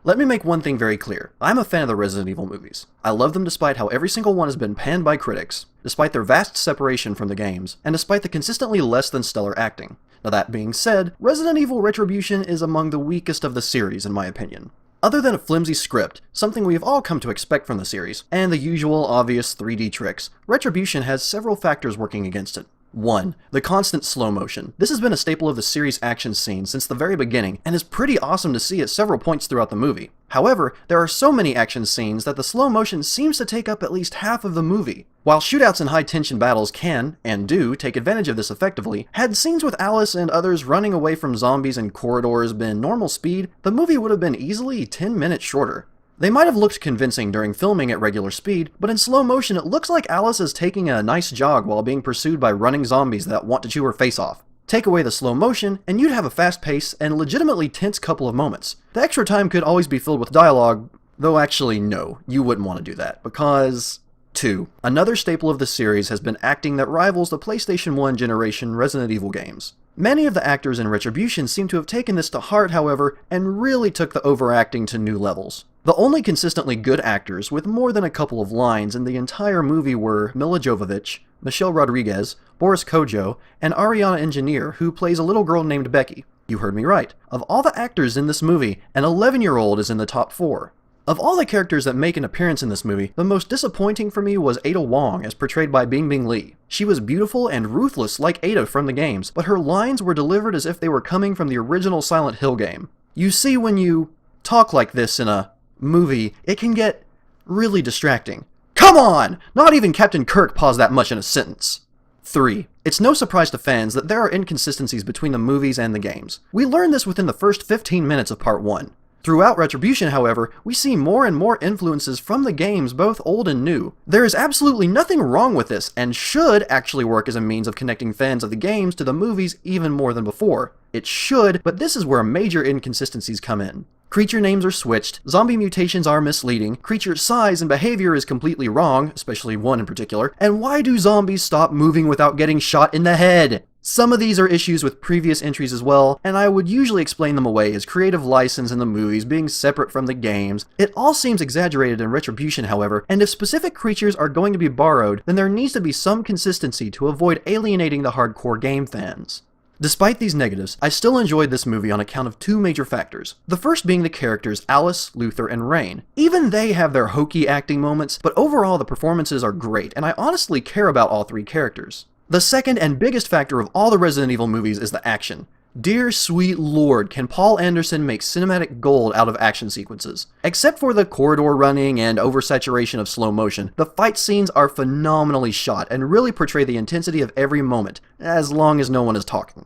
Let me make one thing very clear. I'm a fan of the Resident Evil movies. I love them despite how every single one has been panned by critics, despite their vast separation from the games, and despite the consistently less than stellar acting. Now that being said, Resident Evil Retribution is among the weakest of the series in my opinion. Other than a flimsy script, something we have all come to expect from the series, and the usual obvious 3D tricks, Retribution has several factors working against it. 1. The constant slow motion. This has been a staple of the series' action scenes since the very beginning, and is pretty awesome to see at several points throughout the movie. However, there are so many action scenes that the slow motion seems to take up at least half of the movie. While shootouts and high-tension battles can, and do, take advantage of this effectively, had scenes with Alice and others running away from zombies in corridors been normal speed, the movie would have been easily 10 minutes shorter. They might have looked convincing during filming at regular speed, but in slow motion it looks like Alice is taking a nice jog while being pursued by running zombies that want to chew her face off. Take away the slow motion, and you'd have a fast pace and legitimately tense couple of moments. The extra time could always be filled with dialogue, though actually no, you wouldn't want to do that, because... 2. Another staple of the series has been acting that rivals the PlayStation 1 generation Resident Evil games. Many of the actors in Retribution seem to have taken this to heart, however, and really took the overacting to new levels. The only consistently good actors with more than a couple of lines in the entire movie were Milla Jovovich, Michelle Rodriguez, Boris Kodjoe, and Ariana Engineer, who plays a little girl named Becky. You heard me right. Of all the actors in this movie, an 11-year-old is in the top 4. Of all the characters that make an appearance in this movie, the most disappointing for me was Ada Wong as portrayed by Bingbing Li. She was beautiful and ruthless like Ada from the games, but her lines were delivered as if they were coming from the original Silent Hill game. You see, when you talk like this in a movie, it can get really distracting. Come on! Not even Captain Kirk paused that much in a sentence. 3. It's no surprise to fans that there are inconsistencies between the movies and the games. We learned this within the first 15 minutes of Part 1. Throughout Retribution, however, we see more and more influences from the games, both old and new. There is absolutely nothing wrong with this, and should actually work as a means of connecting fans of the games to the movies even more than before. It should, but this is where major inconsistencies come in. Creature names are switched, zombie mutations are misleading, creature size and behavior is completely wrong, especially one in particular, and why do zombies stop moving without getting shot in the head? Some of these are issues with previous entries as well, and I would usually explain them away as creative license in the movies being separate from the games. It all seems exaggerated in Retribution, however, and if specific creatures are going to be borrowed, then there needs to be some consistency to avoid alienating the hardcore game fans. Despite these negatives, I still enjoyed this movie on account of 2 major factors. The first being the characters Alice, Luther, and Rain. Even they have their hokey acting moments, but overall the performances are great, and I honestly care about all 3 characters. The second and biggest factor of all the Resident Evil movies is the action. Dear sweet lord, can Paul Anderson make cinematic gold out of action sequences? Except for the corridor running and oversaturation of slow motion, the fight scenes are phenomenally shot and really portray the intensity of every moment, as long as no one is talking.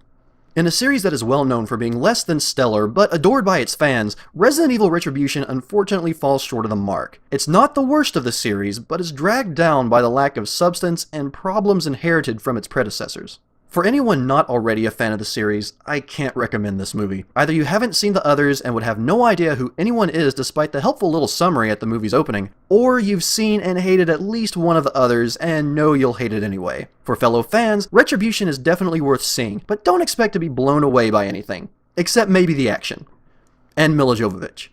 In a series that is well known for being less than stellar, but adored by its fans, Resident Evil Retribution unfortunately falls short of the mark. It's not the worst of the series, but is dragged down by the lack of substance and problems inherited from its predecessors. For anyone not already a fan of the series, I can't recommend this movie. Either you haven't seen the others and would have no idea who anyone is despite the helpful little summary at the movie's opening, or you've seen and hated at least one of the others and know you'll hate it anyway. For fellow fans, Retribution is definitely worth seeing, but don't expect to be blown away by anything, except maybe the action. And Milla Jovovich.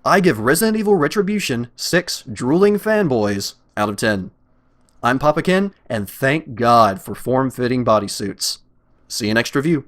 I give Resident Evil Retribution 6 drooling fanboys out of 10. I'm Papa Ken, and thank God for form-fitting bodysuits. See you next review.